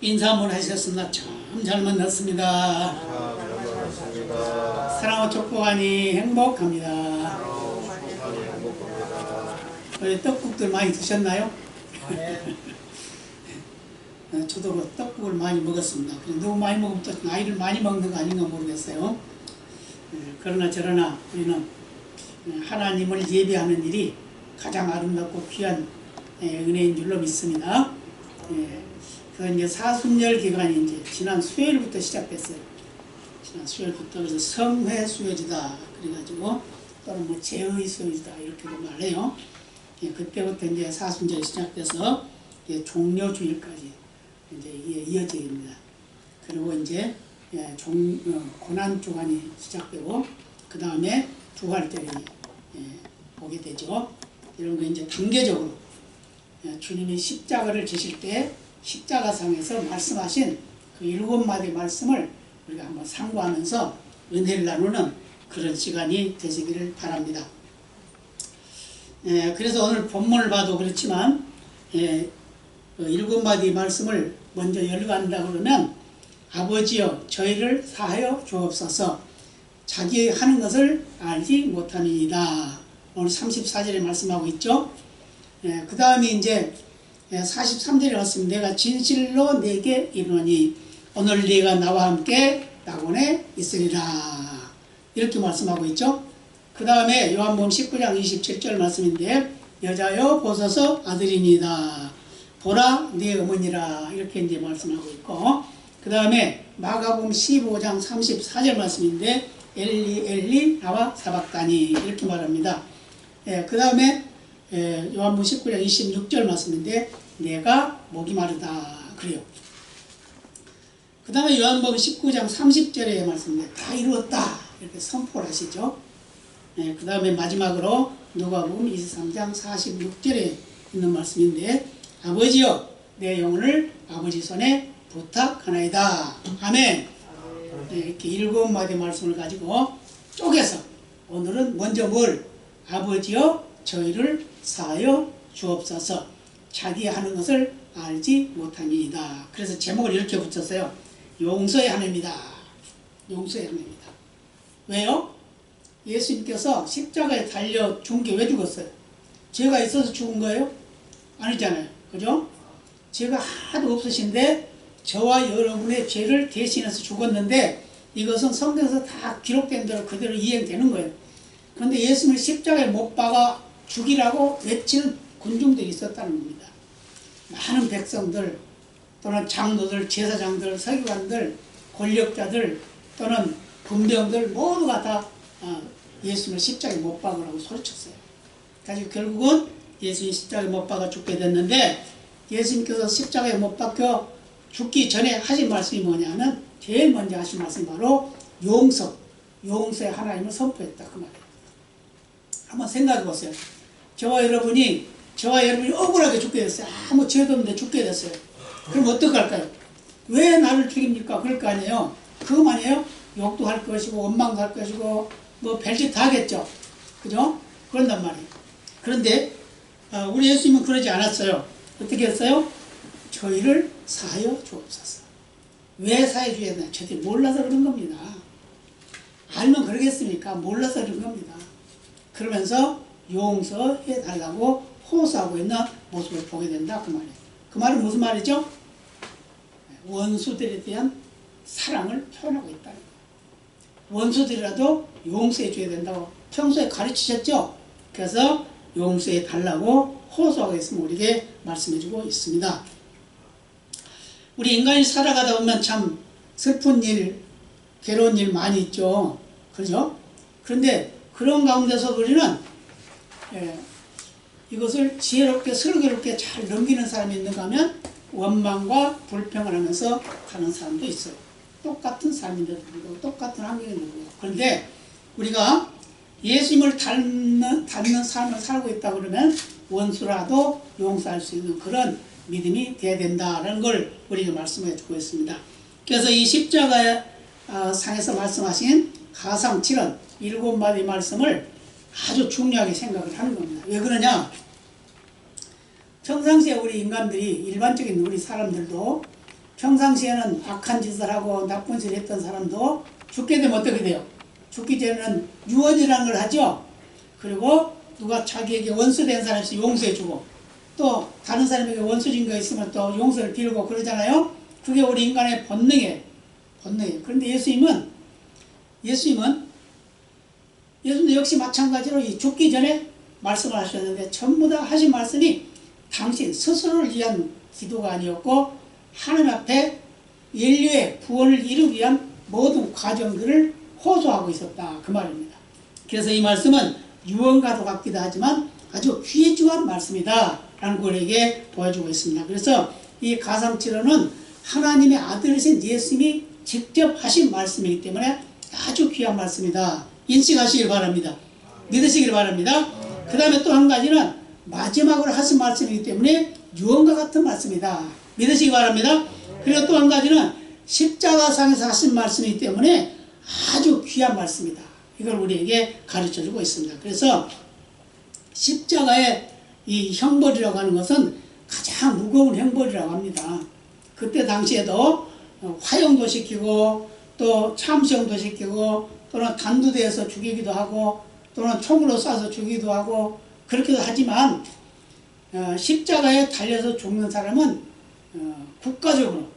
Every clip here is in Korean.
인사 한번 하셨습니다. 참 잘 만났습니다. 사랑하고 축복하니 행복합니다. 떡국들 많이 드셨나요? 저도 떡국을 많이 먹었습니다. 너무 많이 먹으면 또 나이를 많이 먹는 거 아닌가 모르겠어요. 그러나 저러나 우리는 하나님을 예배하는 일이 가장 아름답고 귀한 은혜인 줄로 믿습니다. 그 이제 사순절 기간이 이제 지난 수요일부터 시작됐어요. 지난 수요일부터 그래서 성회 수요지다 그래가지고 또는 뭐 제의 수요지다 이렇게도 말해요. 그때부터 이제 사순절이 시작돼서 이제 종료주일까지 이제 이어집니다. 그리고 이제 고난 주간이 시작되고 그 다음에 부활절이 오게 되죠. 이런 거 이제 단계적으로 주님이 십자가를 지실 때 십자가상에서 말씀하신 그 7마디 말씀을 우리가 한번 상고하면서 은혜를 나누는 그런 시간이 되시기를 바랍니다. 그래서 오늘 본문을 봐도 그렇지만 7마디 말씀을 먼저 열거한다 그러면 아버지여 저희를 사하여 주옵소서 자기 하는 것을 알지 못함이니이다. 오늘 34절에 말씀하고 있죠. 그 다음에 이제 43절에 왔습니다. 내가 진실로 내게 이르노니 오늘 네가 나와 함께 낙원에 있으리라. 이렇게 말씀하고 있죠. 그 다음에 요한복음 19장 27절 말씀인데 여자여 보소서 아들이니이다. 보라 네 어머니라. 이렇게 이제 말씀하고 있고 그 다음에 마가복음 15장 34절 말씀인데 엘리 엘리 나와 사박다니 이렇게 말합니다. 그 다음에 요한복음 19장 26절 말씀인데 내가 목이 마르다 그래요. 그 다음에 요한복음 19장 30절의 말씀인데 다 이루었다 이렇게 선포를 하시죠. 그 다음에 마지막으로 누가복음 23장 46절에 있는 말씀인데 아버지여 내 영혼을 아버지 손에 부탁하나이다. 아멘. 이렇게 7마디 말씀을 가지고 쪼개서 오늘은 먼저 뭘 아버지여 저희를 사하여 주옵소서 자기 하는 것을 알지 못함이니이다. 그래서 제목을 이렇게 붙였어요. 용서의 하나님이다. 용서의 하나님이다. 왜요? 예수님께서 십자가에 달려 죽은 게 왜 죽었어요? 죄가 있어서 죽은 거예요? 아니잖아요. 그죠? 죄가 하나도 없으신데 저와 여러분의 죄를 대신해서 죽었는데 이것은 성경에서 다 기록된 대로 그대로 이행되는 거예요. 그런데 예수님을 십자가에 못 박아 죽이라고 외치는 군중들이 있었다는 겁니다. 많은 백성들 또는 장로들, 제사장들, 서기관들, 권력자들 또는 군병들 모두가 다 예수님을 십자가에 못 박으라고 소리쳤어요. 그래서 결국은 예수님 십자가에 못 박아 죽게 됐는데 예수님께서 십자가에 못 박혀 죽기 전에 하신 말씀이 뭐냐면 제일 먼저 하신 말씀이 바로 용서의 하나님을 선포했다 그 말이에요. 한번 생각해 보세요. 저와 여러분이 억울하게 죽게 됐어요. 아무 죄도 없는데 죽게 됐어요. 그럼 어떡할까요? 왜 나를 죽입니까? 그럴 거 아니에요. 그것만이에요? 욕도 할 것이고 원망도 할 것이고 뭐 별짓 다 하겠죠. 그죠? 그런단 말이에요. 그런데 우리 예수님은 그러지 않았어요. 어떻게 했어요? 저희를 사하여 주옵소서. 왜 사하여 주어야 되나? 저들이 몰라서 그런 겁니다. 알면 그러겠습니까? 몰라서 그런 겁니다. 그러면서 용서해 달라고 호소하고 있는 모습을 보게 된다 그 말이에요. 그 말은 무슨 말이죠? 원수들에 대한 사랑을 표현하고 있다는 거예요. 원수들이라도 용서해 줘야 된다고 평소에 가르치셨죠? 그래서 용서해 달라고 호소하고 있으면 우리에게 말씀해 주고 있습니다. 우리 인간이 살아가다 보면 참 슬픈 일, 괴로운 일 많이 있죠. 그죠? 그런데 그런 가운데서 우리는 이것을 지혜롭게 슬기롭게 잘 넘기는 사람이 있는가 하면 원망과 불평을 하면서 가는 사람도 있어요. 똑같은 삶인데도 불구하고 똑같은 환경인데도 불구하고. 그런데 우리가 예수님을 닮는 삶을 살고 있다 그러면 원수라도 용서할 수 있는 그런 믿음이 돼야 된다는 걸 우리가 말씀해 주고 있습니다. 그래서 이 십자가 상에서 말씀하신 가상 7원 7마디 말씀을 아주 중요하게 생각을 하는 겁니다. 왜 그러냐? 평상시에 우리 인간들이 일반적인 우리 사람들도 평상시에는 악한 짓을 하고 나쁜 짓을 했던 사람도 죽게 되면 어떻게 돼요? 죽기 전에는 유언이라는 걸 하죠. 그리고 누가 자기에게 원수된 사람이 있으면 용서해주고, 또 다른 사람에게 원수진 거 있으면 또 용서를 빌고 그러잖아요. 그게 우리 인간의 본능이에요. 그런데 예수님은 역시 마찬가지로 이 죽기 전에 말씀을 하셨는데, 전부 다 하신 말씀이 당신 스스로를 위한 기도가 아니었고 하나님 앞에 인류의 구원을 이루기 위한 모든 과정들을 호소하고 있었다, 그 말입니다. 그래서 이 말씀은 유언과도 같기도 하지만 아주 귀중한 말씀이다 라는 걸 우리에게 보여주고 있습니다. 그래서 이 가상치료는 하나님의 아들이신 예수님이 직접 하신 말씀이기 때문에 아주 귀한 말씀이다, 인식하시길 바랍니다. 믿으시길 바랍니다. 그 다음에 또 한 가지는 마지막으로 하신 말씀이기 때문에 유언과 같은 말씀이다, 믿으시기 바랍니다. 그리고 또 한 가지는 십자가상에서 하신 말씀이기 때문에 아주 귀한 말씀이다, 이걸 우리에게 가르쳐주고 있습니다. 그래서 십자가의 이 형벌이라고 하는 것은 가장 무거운 형벌이라고 합니다. 그때 당시에도 화형도 시키고 또 참수형도 시키고 또는 단두대에서 죽이기도 하고 또는 총으로 쏴서 죽이기도 하고 그렇게도 하지만 십자가에 달려서 죽는 사람은 국가적으로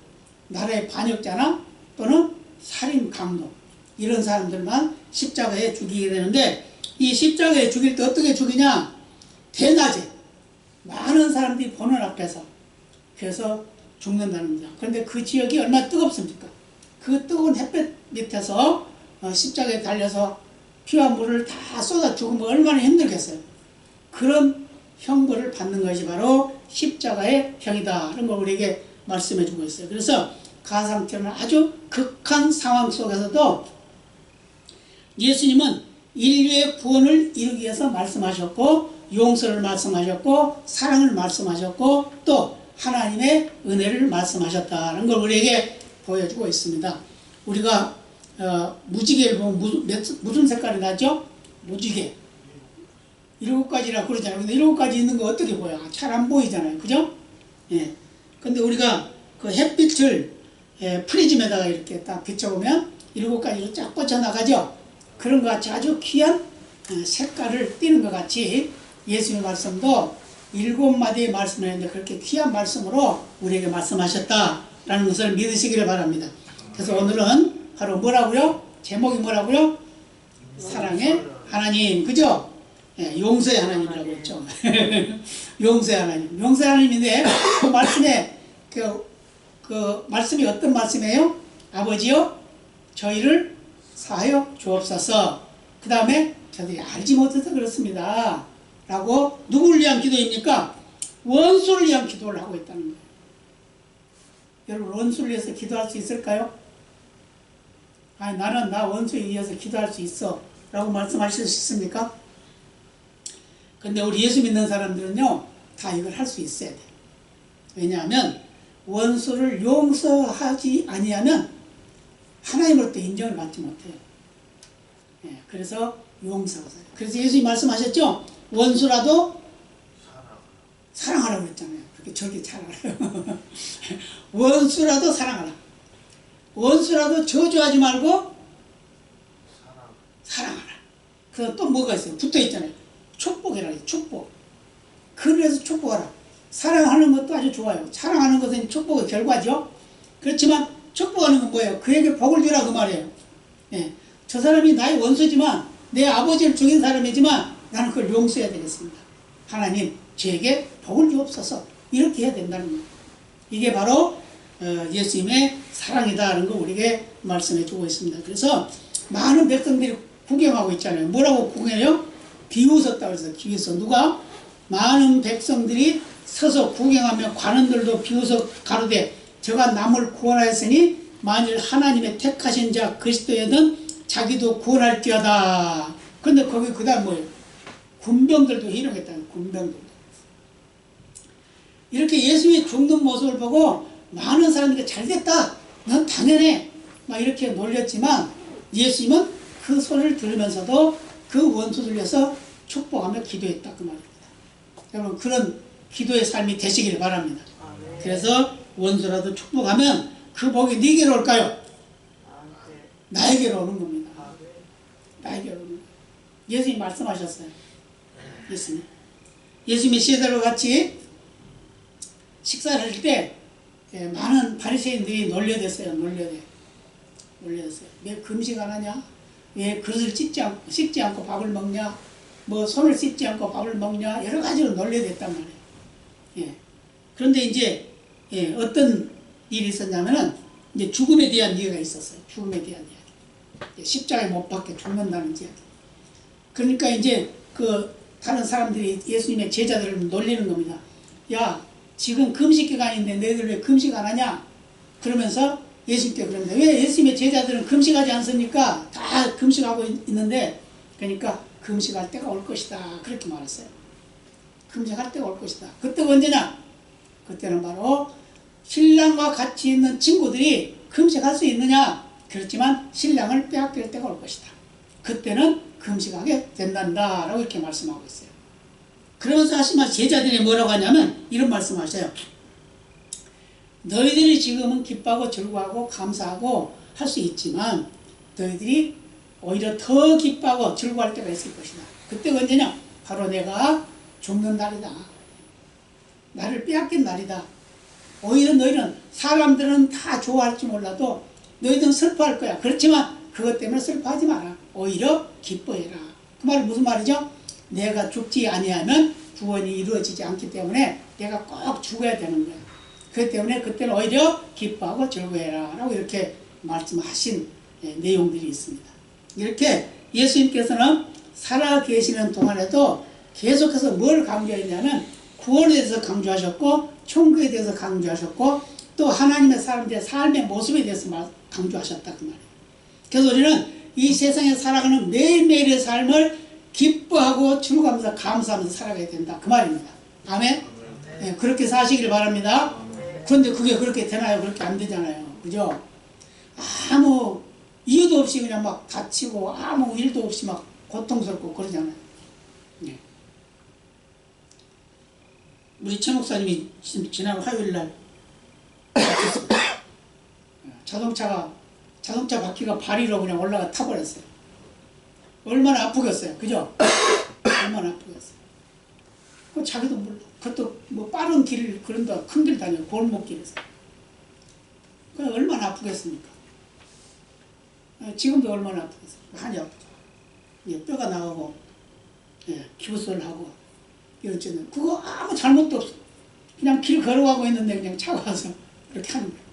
나라의 반역자나 또는 살인 강도 이런 사람들만 십자가에 죽이게 되는데, 이 십자가에 죽일 때 어떻게 죽이냐? 대낮에 많은 사람들이 보는 앞에서, 그래서 죽는다는 겁니다. 그런데 그 지역이 얼마나 뜨겁습니까? 그 뜨거운 햇볕 밑에서 십자가에 달려서 피와 물을 다 쏟아 죽으면 얼마나 힘들겠어요. 그런 형벌을 받는 것이 바로 십자가의 형이다, 이런 걸 우리에게 말씀해 주고 있어요. 그래서 가상처럼 아주 극한 상황 속에서도 예수님은 인류의 구원을 이루기 위해서 말씀하셨고, 용서를 말씀하셨고, 사랑을 말씀하셨고, 또 하나님의 은혜를 말씀하셨다는 걸 우리에게 보여주고 있습니다. 우리가 무지개를 보면 무슨 색깔이 나죠? 무지개 7가지라 그러잖아요. 근데 7가지 있는 거 어떻게 보여? 잘 안 보이잖아요, 그죠? 예. 근데 우리가 그 햇빛을 프리즘에다가 이렇게 딱 비춰보면 7가지로 쫙 뻗쳐나가죠? 그런 것 같이 아주 귀한 색깔을 띠는 것 같이 예수님의 말씀도 7마디의 말씀을 했는데 그렇게 귀한 말씀으로 우리에게 말씀하셨다라는 것을 믿으시기를 바랍니다. 그래서 오늘은 바로 뭐라고요? 제목이 뭐라고요? 사랑의 하나님, 그죠? 예, 용서의 하나님이라고 했죠. 용서의 하나님. 용서의 하나님인데 그 말씀에 그 말씀이 어떤 말씀이에요? 아버지요, 저희를 사하여 주옵소서. 그 다음에 저들이 알지 못해서 그렇습니다 라고 누구를 위한 기도입니까? 원수를 위한 기도를 하고 있다는 거예요. 여러분, 원수를 위해서 기도할 수 있을까요? 아니, 나는 나 원수에 의해서 기도할 수 있어 라고 말씀하실 수 있습니까? 근데 우리 예수 믿는 사람들은요, 다 이걸 할 수 있어야 돼요. 왜냐하면 원수를 용서하지 아니하면 하나님으로부터 인정을 받지 못해요. 예, 그래서 용서하고 살아요. 그래서 예수님이 말씀하셨죠? 원수라도 사랑하라고 그랬잖아요. 그렇게 저렇게 잘 알아요. 원수라도 사랑하라. 원수라도 저주하지 말고 사랑하라. 그래서 또 뭐가 있어요? 붙어 있잖아요. 축복이라 해요. 축복. 그래서 축복하라. 사랑하는 것도 아주 좋아요. 사랑하는 것은 축복의 결과죠. 그렇지만 축복하는 건 뭐예요? 그에게 복을 주라, 그 말이에요. 예. 저 사람이 나의 원수지만, 내 아버지를 죽인 사람이지만 나는 그걸 용서해야 되겠습니다. 하나님, 저에게 복을 주옵소서. 이렇게 해야 된다는 거예요. 이게 바로 예수님의 사랑이다라는 걸 우리에게 말씀해 주고 있습니다. 그래서 많은 백성들이 구경하고 있잖아요. 뭐라고 구경해요? 비웃었다고 해서 비웃어. 누가? 많은 백성들이 서서 구경하며 관원들도 비웃어 가로되 저가 남을 구원하였으니 만일 하나님의 택하신 자 그리스도여든 자기도 구원할지어다. 근데 거기 그 다음 뭐예요? 군병들도 희롱했다는 군병들도. 이렇게 예수님이 죽는 모습을 보고 많은 사람들이 잘됐다, 넌 당연해, 막 이렇게 놀렸지만 예수님은 그 소리를 들으면서도 그 원수들 위해서 축복하며 기도했다, 그 말입니다. 여러분, 그런 기도의 삶이 되시길 바랍니다. 그래서 원수라도 축복하면 그 복이 네게로 올까요? 나에게로 오는 겁니다. 나에게로 오는 겁니다. 예수님이 말씀하셨어요. 예수님이 시대로 같이 식사를 할 때 많은 바리새인들이 놀려댔어요. 왜 금식 안 하냐? 왜 그릇을 씻지 않고 밥을 먹냐? 뭐 손을 씻지 않고 밥을 먹냐? 여러 가지로 놀려댔단 말이에요. 그런데 이제 어떤 일이 있었냐면은 이제 죽음에 대한 이야기가 있었어요. 죽음에 대한 이야기. 십자가에 못 박혀 죽는다는 이야기. 그러니까 이제 그 다른 사람들이 예수님의 제자들을 놀리는 겁니다. 야, 지금 금식 기간인데 너희들 왜 금식 안 하냐? 그러면서 예수님께 그럽니다. 왜 예수님의 제자들은 금식하지 않습니까? 다 금식하고 있는데, 그러니까 금식할 때가 올 것이다. 그렇게 말했어요. 금식할 때가 올 것이다. 그때가 언제냐? 그때는 바로 신랑과 같이 있는 친구들이 금식할 수 있느냐? 그렇지만 신랑을 빼앗길 때가 올 것이다. 그때는 금식하게 된단다 라고 이렇게 말씀하고 있어요. 그러면서 하시면 제자들이 뭐라고 하냐면 이런 말씀하셔요. 너희들이 지금은 기뻐하고 즐거워하고 감사하고 할 수 있지만 너희들이 오히려 더 기뻐하고 즐거워할 때가 있을 것이다. 그때가 언제냐? 바로 내가 죽는 날이다. 나를 빼앗긴 날이다. 오히려 너희는 사람들은 다 좋아할지 몰라도 너희들은 슬퍼할 거야. 그렇지만 그것 때문에 슬퍼하지 마라. 오히려 기뻐해라. 그 말은 무슨 말이죠? 내가 죽지 아니하면 구원이 이루어지지 않기 때문에 내가 꼭 죽어야 되는 거야. 그렇기 때문에 그때는 오히려 기뻐하고 즐거워해라 라고 이렇게 말씀하신 내용들이 있습니다. 이렇게 예수님께서는 살아계시는 동안에도 계속해서 뭘 강조했냐면 구원에 대해서 강조하셨고 천국에 대해서 강조하셨고 또 하나님의 사람들의 삶의 모습에 대해서 강조하셨다 그 말이에요. 그래서 우리는 이 세상에 살아가는 매일매일의 삶을 기뻐하고 즐거워하면서 감사하면서 살아가야 된다 그 말입니다. 아멘? 네, 그렇게 사시길 바랍니다. 그런데 그게 그렇게 되나요? 그렇게 안 되잖아요. 그죠? 아무 이유도 없이 그냥 막 다치고 아무 일도 없이 막 고통스럽고 그러잖아요. 네. 우리 최 목사님이 지난 화요일날 자동차 바퀴가 발위로 그냥 올라가 타버렸어요. 얼마나 아프겠어요. 그죠? 얼마나 아프겠어요. 자기도 몰라. 그것도 뭐 빠른 길, 그런 데 큰 길 다녀요. 골목길에서. 그럼 얼마나 아프겠습니까? 지금도 얼마나 아프겠어요. 많이 아프죠. 예, 뼈가 나가고, 예, 기부스를 하고, 이렇지는 그거 아무 잘못도 없어. 그냥 길 걸어가고 있는데 그냥 차가 와서 그렇게 하는 거예요.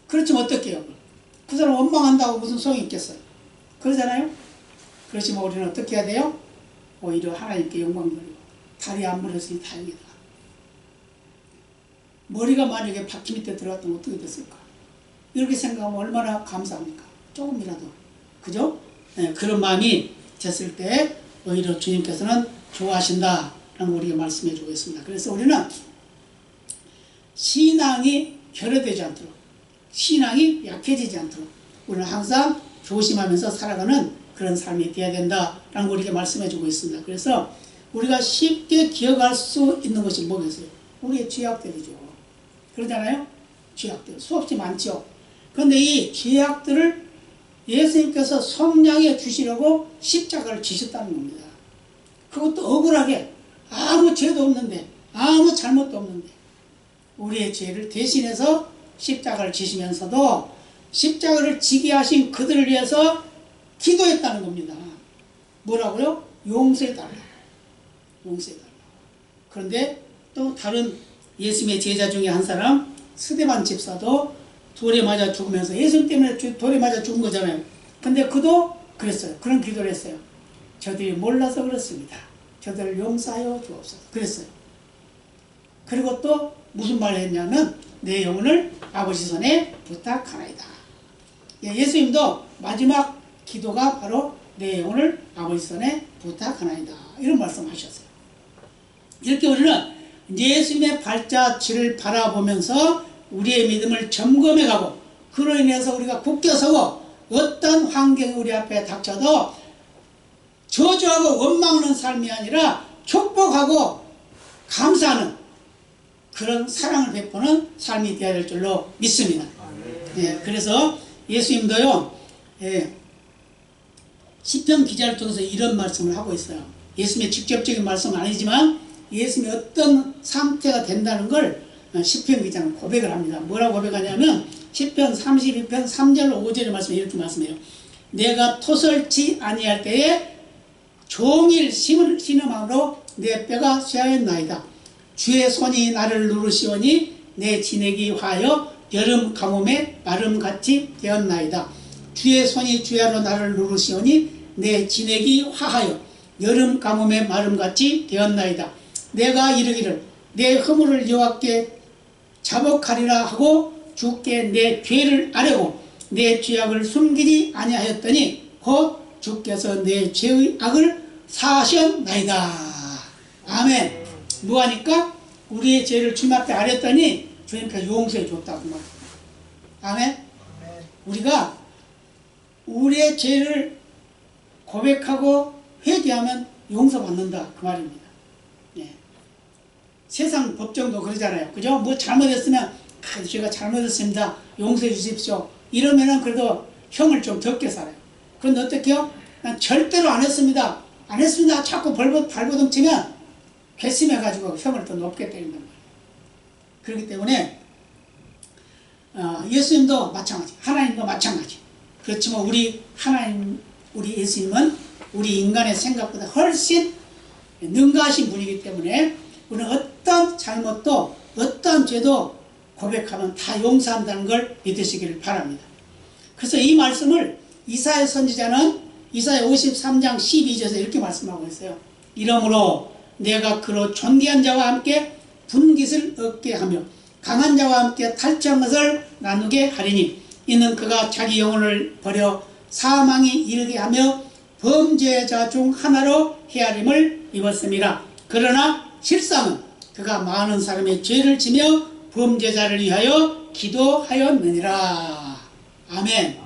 그렇지면 어떡해요? 그 사람 원망한다고 무슨 소용이 있겠어요? 그러잖아요? 그렇지만 우리는 어떻게 해야 돼요? 오히려 하나님께 영광 돌리고 다리 안 물었으니 다행이다. 머리가 만약에 바퀴 밑에 들어갔다면 어떻게 됐을까? 이렇게 생각하면 얼마나 감사합니까? 조금이라도. 그죠? 네, 그런 마음이 됐을 때 오히려 주님께서는 좋아하신다라고 우리가 말씀해 주고 있습니다. 그래서 우리는 신앙이 결여되지 않도록, 신앙이 약해지지 않도록 우리는 항상 조심하면서 살아가는 그런 삶이 되어야 된다라는 걸 우리에게 말씀해 주고 있습니다. 그래서 우리가 쉽게 기억할 수 있는 것이 뭐겠어요? 우리의 죄악들이죠. 그러잖아요? 죄악들 수없이 많죠. 그런데 이 죄악들을 예수님께서 속량해 주시려고 십자가를 지셨다는 겁니다. 그것도 억울하게 아무 죄도 없는데 아무 잘못도 없는데 우리의 죄를 대신해서 십자가를 지시면서도 십자가를 지게 하신 그들을 위해서 기도했다는 겁니다. 뭐라고요? 용서해달라고. 용서해달라고. 그런데 또 다른 예수님의 제자 중에 한 사람 스데반 집사도 돌에 맞아 죽으면서 예수님 때문에 돌에 맞아 죽은 거잖아요. 근데 그도 그랬어요. 그런 기도를 했어요. 저들이 몰라서 그렇습니다. 저들을 용서하여 주옵소서. 그랬어요. 그리고 또 무슨 말을 했냐면 내 영혼을 아버지 손에 부탁하나이다. 예수님도 마지막 기도가 바로 내 영혼을 아버지 손에 부탁하나이다. 이런 말씀하셨어요. 이렇게 우리는 예수님의 발자취를 바라보면서 우리의 믿음을 점검해가고 그로 인해서 우리가 굳게 서고 어떤 환경이 우리 앞에 닥쳐도 저주하고 원망하는 삶이 아니라 축복하고 감사하는 그런 사랑을 베푸는 삶이 되어야 될 줄로 믿습니다. 예, 그래서 예수님도요, 예, 시편 기자를 통해서 이런 말씀을 하고 있어요. 예수님의 직접적인 말씀은 아니지만 예수님이 어떤 상태가 된다는 걸 시편 기자는 고백을 합니다. 뭐라고 고백하냐면 시편 32편 3절 5절의 말씀에 이렇게 말씀해요. 내가 토설치 아니할 때에 종일 신음함으로 내 뼈가 쇠하였나이다. 주의 손이 나를 누르시오니 내 진액이 화하여 여름 가뭄에 마름같이 되었나이다. 주의 손이 주야로 나를 누르시오니 내 진액이 화하여 여름 가뭄에 마름같이 되었나이다. 내가 이르기를 내 허물을 여호와께 자복하리라 하고 주께 내 죄를 아뢰고 내 죄악을 숨기지 아니하였더니 곧 주께서 내 죄의 악을 사하셨나이다. 아멘. 뭐하니까? 우리의 죄를 주님 앞에 아뢰었더니 주님께서 용서해 줬다고 말합니다. 아멘. 우리가 우리의 죄를 고백하고 회개하면 용서받는다 그 말입니다. 예. 세상 법정도 그러잖아요. 그죠? 뭐 잘못했으면 제가 잘못했습니다. 용서해 주십시오. 이러면은 그래도 형을 좀 적게 살아요. 그런데 어떻게요? 난 절대로 안 했습니다. 안 했습니다. 자꾸 발버둥 치면 괘씸해가지고 형을 더 높게 때린단 말이에요. 그렇기 때문에 예수님도 마찬가지, 하나님도 마찬가지. 그렇지만 우리 하나님, 우리 예수님은 우리 인간의 생각보다 훨씬 능가하신 분이기 때문에 우리는 어떤 잘못도 어떤 죄도 고백하면 다 용서한다는 걸 믿으시기를 바랍니다. 그래서 이 말씀을 이사야 선지자는 이사야 53장 12절에서 이렇게 말씀하고 있어요. 이러므로 내가 그로 존귀한 자와 함께 분깃을 얻게 하며 강한 자와 함께 탈취한 것을 나누게 하리니 이는 그가 자기 영혼을 버려 사망이 이르게 하며 범죄자 중 하나로 헤아림을 입었습니다. 그러나 실상은 그가 많은 사람의 죄를 지며 범죄자를 위하여 기도하였느니라. 아멘.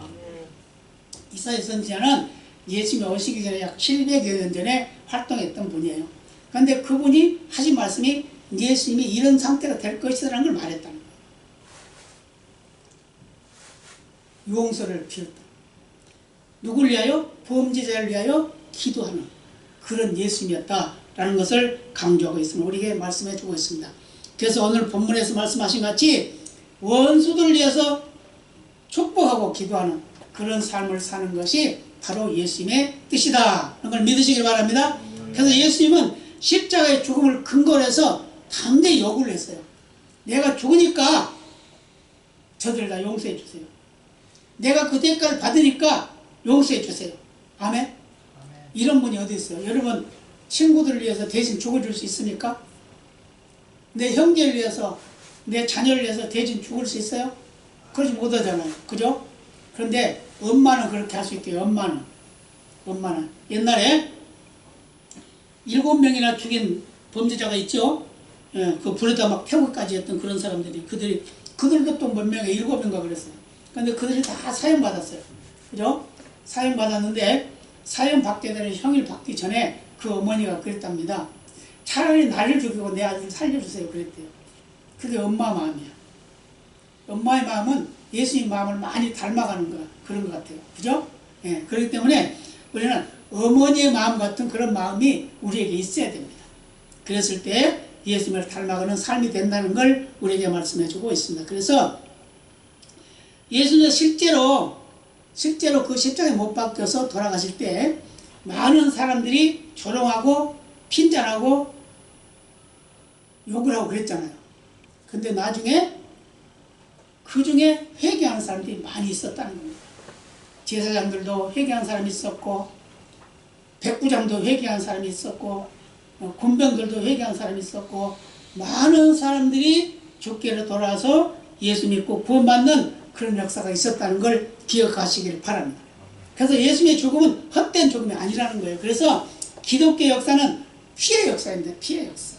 이사야 선지자는 예수님이 오시기 전에 약 700여 년 전에 활동했던 분이에요. 그런데 그분이 하신 말씀이 예수님이 이런 상태가 될 것이라는 걸 말했다는 거예요. 용서를 빌었다. 누구를 위하여? 범죄자를 위하여 기도하는 그런 예수님이었다라는 것을 강조하고 있습니다. 우리에게 말씀해 주고 있습니다. 그래서 오늘 본문에서 말씀하신 같이 원수들을 위해서 축복하고 기도하는 그런 삶을 사는 것이 바로 예수님의 뜻이다. 그런 걸 믿으시길 바랍니다. 그래서 예수님은 십자가의 죽음을 근거로 해서 담대히 요구를 했어요. 내가 죽으니까 저들 다 용서해 주세요. 내가 그 대가를 받으니까 용서해 주세요. 아멘? 이런 분이 어디 있어요? 여러분 친구들을 위해서 대신 죽어줄 수 있습니까? 내 형제를 위해서 내 자녀를 위해서 대신 죽을 수 있어요? 그러지 못하잖아요. 그죠? 그런데 엄마는 그렇게 할 수 있대요. 엄마는 옛날에 7명이나 죽인 범죄자가 있죠. 예, 그 불에다 막 태우기까지 했던 그런 사람들이 그들도 또 몇 명에 7명인가 그랬어요. 근데 그들이 다 사형 받았어요. 그죠? 사형 받았는데 사형 받게 되는 형을 받기 전에 그 어머니가 그랬답니다. 차라리 나를 죽이고 내 아들을 살려주세요. 그랬대요. 그게 엄마 마음이야. 엄마의 마음은 예수님 마음을 많이 닮아가는 거 그런 것 같아요. 그죠? 예, 그렇기 때문에 우리는 어머니의 마음 같은 그런 마음이 우리에게 있어야 됩니다. 그랬을 때 예수님을 닮아가는 삶이 된다는 걸 우리에게 말씀해 주고 있습니다. 그래서 예수님은 실제로 그 십자가에 못 박혀서 돌아가실 때 많은 사람들이 조롱하고 핀잔하고 욕을 하고 그랬잖아요. 근데 나중에 그 중에 회개하는 사람들이 많이 있었다는 겁니다. 제사장들도 회개한 사람이 있었고 백부장도 회개한 사람이 있었고 군병들도 회개한 사람이 있었고 많은 사람들이 주께로 돌아와서 예수 믿고 구원받는 그런 역사가 있었다는 걸 기억하시길 바랍니다. 그래서 예수님의 죽음은 헛된 죽음이 아니라는 거예요. 그래서 기독교 역사는 피의 역사입니다. 피의 역사.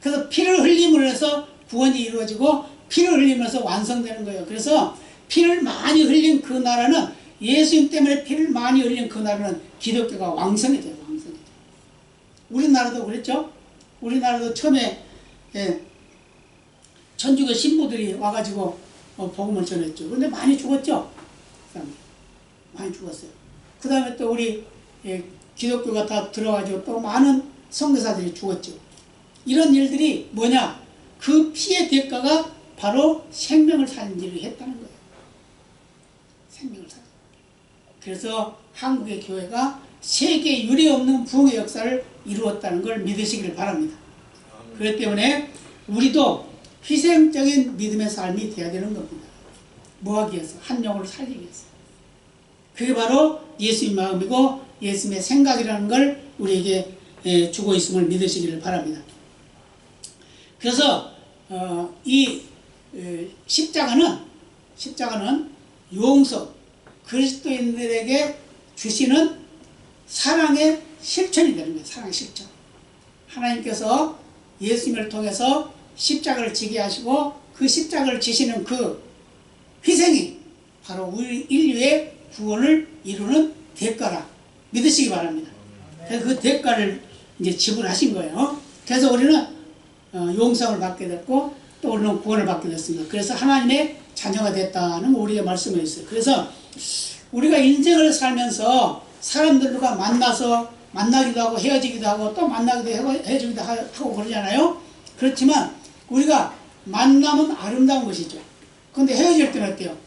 그래서 피를 흘림으로 해서 구원이 이루어지고 피를 흘리면서 완성되는 거예요. 그래서 피를 많이 흘린 그 나라는 예수님 때문에 피를 많이 흘린 그 나라는 기독교가 왕성이 돼요. 왕성이 돼요. 우리나라도 그랬죠. 우리나라도 처음에 천주교 신부들이 와가지고 복음을 전했죠. 그런데 많이 죽었죠. 많이 죽었어요. 그 다음에 또 우리 기독교가 다 들어가지고 또 많은 선교사들이 죽었죠. 이런 일들이 뭐냐? 그 피의 대가가 바로 생명을 살린 일을 했다는 거예요. 생명을 살린. 그래서 한국의 교회가 세계 유례 없는 부흥의 역사를 이루었다는 걸 믿으시길 바랍니다. 그렇기 때문에 우리도 희생적인 믿음의 삶이 되어야 되는 겁니다. 뭐 하기 위해서? 한 영혼을 살리기 위해서. 그게 바로 예수님 마음이고 예수님의 생각이라는 걸 우리에게 주고 있음을 믿으시기를 바랍니다. 그래서 이 십자가는 용서, 그리스도인들에게 주시는 사랑의 실천이 되는 거예요. 사랑의 실천. 하나님께서 예수님을 통해서 십자가를 지게 하시고 그 십자가를 지시는 그 희생이 바로 우리 인류의 구원을 이루는 대가라 믿으시기 바랍니다. 그래서 그 대가를 이제 지불하신 거예요. 그래서 우리는 용서를 받게 됐고 또 우리는 구원을 받게 됐습니다. 그래서 하나님의 자녀가 됐다는 우리의 말씀이 있어요. 그래서 우리가 인생을 살면서 사람들과 만나기도 하고 헤어지기도 하고 또 만나기도 하고 헤어지기도 하고 그러잖아요. 그렇지만 우리가 만나면 아름다운 것이죠. 그런데 헤어질 때는 어때요?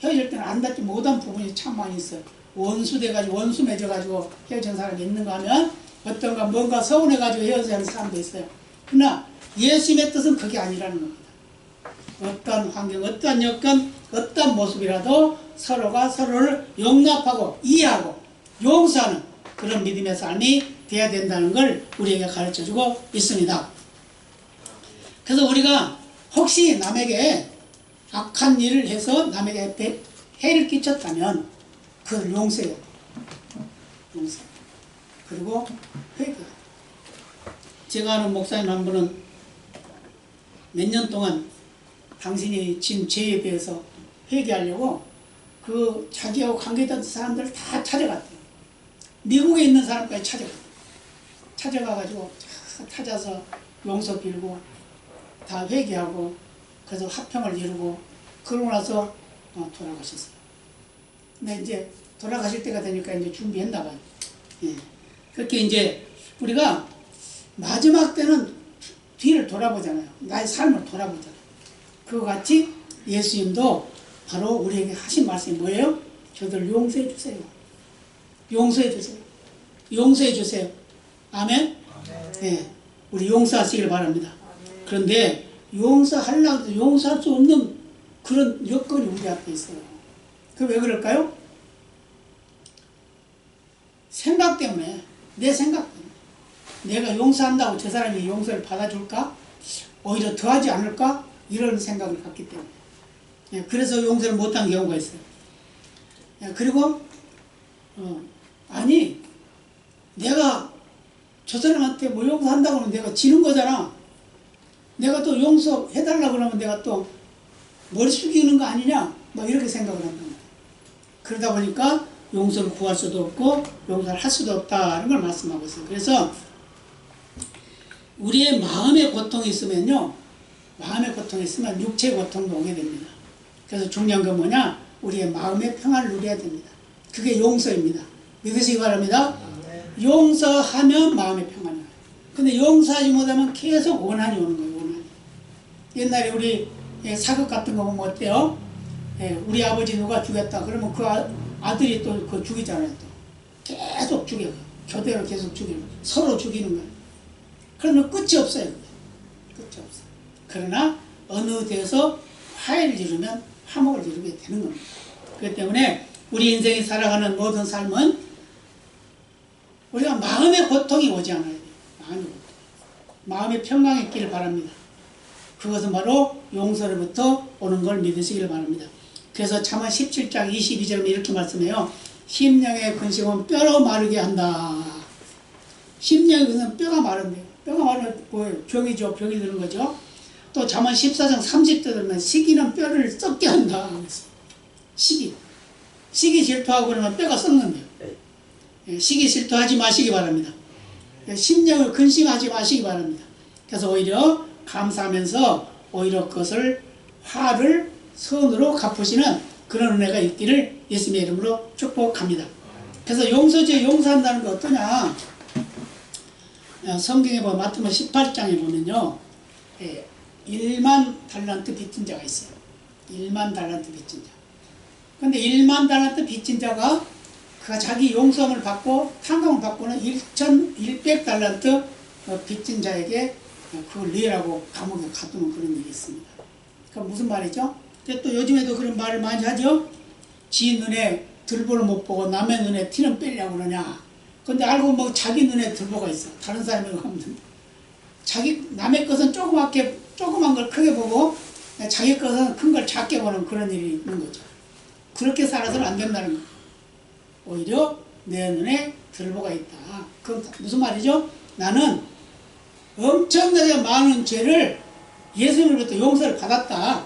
헤어질 때는 안 닿지 못한 부분이 참 많이 있어요. 원수 돼가지고 원수 맺어가지고 헤어진 사람이 있는가 하면 어떤가 뭔가 서운해가지고 헤어지는 사람도 있어요. 그러나 예수님의 뜻은 그게 아니라는 겁니다. 어떤 환경, 어떤 여건, 어떤 모습이라도 서로가 서로를 용납하고 이해하고 용서하는 그런 믿음의 삶이 되어야 된다는 걸 우리에게 가르쳐주고 있습니다. 그래서 우리가 혹시 남에게 악한 일을 해서 남에게 해를 끼쳤다면 그걸 용서해요. 용서. 그리고 회개. 제가 아는 목사님 한 분은 몇 년 동안 당신이 진 죄에 대해서 회개하려고 그 자기하고 관계된 사람들 다 찾아갔대요. 미국에 있는 사람까지 찾아갔대요. 찾아가가지고 찾아서 용서 빌고 다 회개하고 그래서 화평을 이루고 그러고 나서 돌아가셨어요. 근데 이제 돌아가실 때가 되니까 이제 준비했나 봐요. 예. 그렇게 이제 우리가 마지막 때는 뒤를 돌아보잖아요. 나의 삶을 돌아보잖아요. 그와 같이 예수님도 바로 우리에게 하신 말씀이 뭐예요? 저들 용서해 주세요. 용서해 주세요. 용서해 주세요. 아멘? 네, 우리 용서하시길 바랍니다. 그런데 용서하려고 해도 용서할 수 없는 그런 여건이 우리 앞에 있어요. 그 왜 그럴까요? 생각 때문에, 내 생각 때문에. 내가 용서한다고 저 사람이 용서를 받아줄까? 오히려 더하지 않을까? 이런 생각을 갖기 때문에. 예, 그래서 용서를 못한 경우가 있어요. 예, 그리고 아니 내가 저 사람한테 뭐 용서한다고 하면 내가 지는 거잖아. 내가 또 용서해달라고 그러면 내가 또 머리 숙이는 거 아니냐? 막 이렇게 생각을 한단 말이에요. 그러다 보니까 용서를 구할 수도 없고 용서를 할 수도 없다는 걸 말씀하고 있어요. 그래서 우리의 마음의 고통이 있으면요, 마음의 고통이 있으면 육체의 고통도 오게 됩니다. 그래서 중요한 건 뭐냐? 우리의 마음의 평안을 누려야 됩니다. 그게 용서입니다. 믿으시기 바랍니다. 용서하면 마음의 평안이 와요. 근데 용서하지 못하면 계속 원한이 오는 거예요. 원한이. 옛날에 우리 사극 같은 거 보면 어때요? 우리 아버지 누가 죽였다 그러면 그 아들이 또 그거 죽이잖아요. 또 계속 죽여요. 교대로 계속 죽이는 거예요. 서로 죽이는 거예요. 그러면 끝이 없어요. 끝이 없어요. 그러나 어느 데서 화해를 이루면 화목을 이루게 되는 겁니다. 그렇기 때문에 우리 인생이 살아가는 모든 삶은 우리가 마음의 고통이 오지 않아야 돼요. 마음의 고통. 마음의 평강이 있기를 바랍니다. 그것은 바로 용서로부터 오는 걸 믿으시길 바랍니다. 그래서 잠언 17장 22절에 이렇게 말씀해요. 심령의 근심은 뼈로 마르게 한다. 심령의 근심은 뼈가 마른대요. 뼈가 마르면 뭐예요? 병이죠. 병이 드는 거죠. 또 잠언 14장 30절 들으면 시기는 뼈를 썩게 한다. 시기 질투하고 그러면 뼈가 썩는데요. 시기 질투하지 마시기 바랍니다. 심령을 근심하지 마시기 바랍니다. 그래서 오히려 감사하면서 오히려 그것을 화를 선으로 갚으시는 그런 은혜가 있기를 예수님의 이름으로 축복합니다. 그래서 용서주에 용서한다는 거 어떠냐? 성경에 보면 마태복음 18장에 보면요, 1만 달란트 빚진 자가 있어요. 1만 달란트 빚진 자. 근데 1만 달란트 빚진 자가 그가 자기 용서함을 받고 탕감을 받고는 1100달란트 빚진 자에게 그걸 내라고 감옥에 가두는 그런 일이 있습니다. 그러니까 무슨 말이죠? 또 요즘에도 그런 말을 많이 하죠. 지 눈에 들보를 못 보고 남의 눈에 티는 빼려고 그러냐. 근데 알고 뭐 자기 눈에 들보가 있어. 다른 사람이 하면 자기 남의 것은 조그만 걸 크게 보고 자기 것은 큰 걸 작게 보는 그런 일이 있는 거죠. 그렇게 살아서는 안 된다는 거예요. 오히려 내 눈에 들보가 있다. 그건 무슨 말이죠? 나는 엄청나게 많은 죄를 예수님으로부터 용서를 받았다.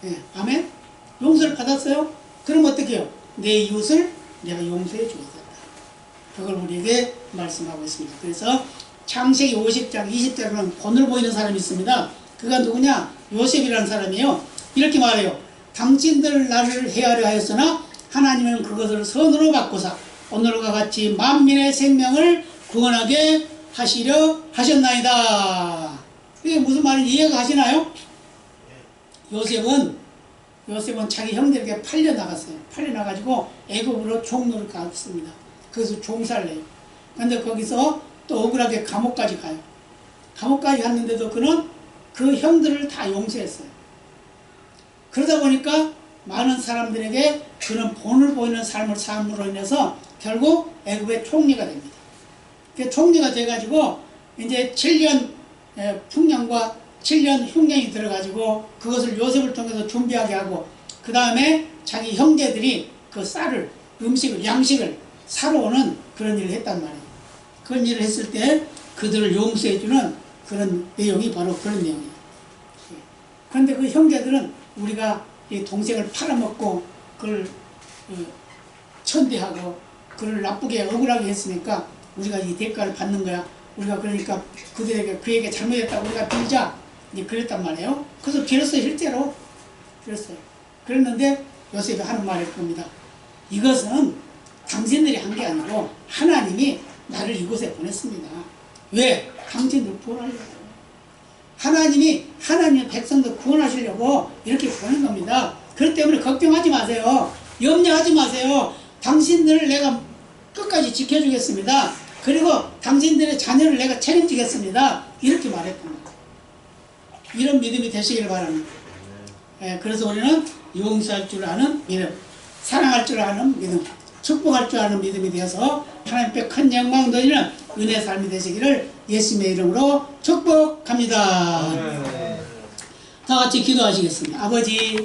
네, 아멘? 용서를 받았어요? 그럼 어떻게 해요? 내 이웃을 내가 용서해 주었다. 그걸 우리에게 말씀하고 있습니다. 그래서 창세기 50장 20절에 보면 본을 보이는 사람이 있습니다. 그가 누구냐? 요셉이라는 사람이에요. 이렇게 말해요. 당신들 나를 해하려 하였으나 하나님은 그것을 선으로 바꾸사 오늘과 같이 만민의 생명을 구원하게 하시려 하셨나이다. 이게 무슨 말인지 이해가 가시나요? 요셉은 자기 형들에게 팔려 나갔어요. 팔려 나가지고 애굽으로 종로를 갔습니다. 그래서 종살을 해요. 근데 거기서 또 억울하게 감옥까지 가요. 감옥까지 갔는데도 그는 그 형들을 다 용서했어요. 그러다 보니까 많은 사람들에게 그는 본을 보이는 삶을 삶으로 인해서 결국 애굽의 총리가 됩니다. 그 총리가 돼가지고 이제 7년 풍년과 7년 흉년이 들어가지고 그것을 요셉을 통해서 준비하게 하고 그 다음에 자기 형제들이 그 쌀을 양식을 사러 오는 그런 일을 했단 말이에요. 그런 일을 했을 때 그들을 용서해주는 그런 내용이 바로 그런 내용이에요. 그런데 그 형제들은 우리가 이 동생을 팔아먹고 그걸 천대하고 그를 나쁘게 억울하게 했으니까 우리가 이 대가를 받는 거야. 우리가 그러니까 그에게 잘못했다고 우리가 빌자. 이제 그랬단 말이에요. 그래서 빌었어요. 실제로 빌었어요. 그랬는데 요셉이 하는 말이 그겁니다. 이것은 당신들이 한 게 아니고 하나님이 나를 이곳에 보냈습니다. 왜? 당신들 구원하려고. 하나님의 백성들 구원하시려고 이렇게 보낸 겁니다. 그렇기 때문에 걱정하지 마세요. 염려하지 마세요. 당신들을 내가 끝까지 지켜주겠습니다. 그리고 당신들의 자녀를 내가 책임지겠습니다. 이렇게 말했던 거예요. 이런 믿음이 되시기를 바랍니다. 그래서 우리는 용서할 줄 아는 믿음, 사랑할 줄 아는 믿음, 축복할 줄 아는 믿음이 되어서 하나님께 큰 영광 돌리는 은혜의 삶이 되시기를 예수님의 이름으로 축복합니다. 다 같이 기도하시겠습니다. 아버지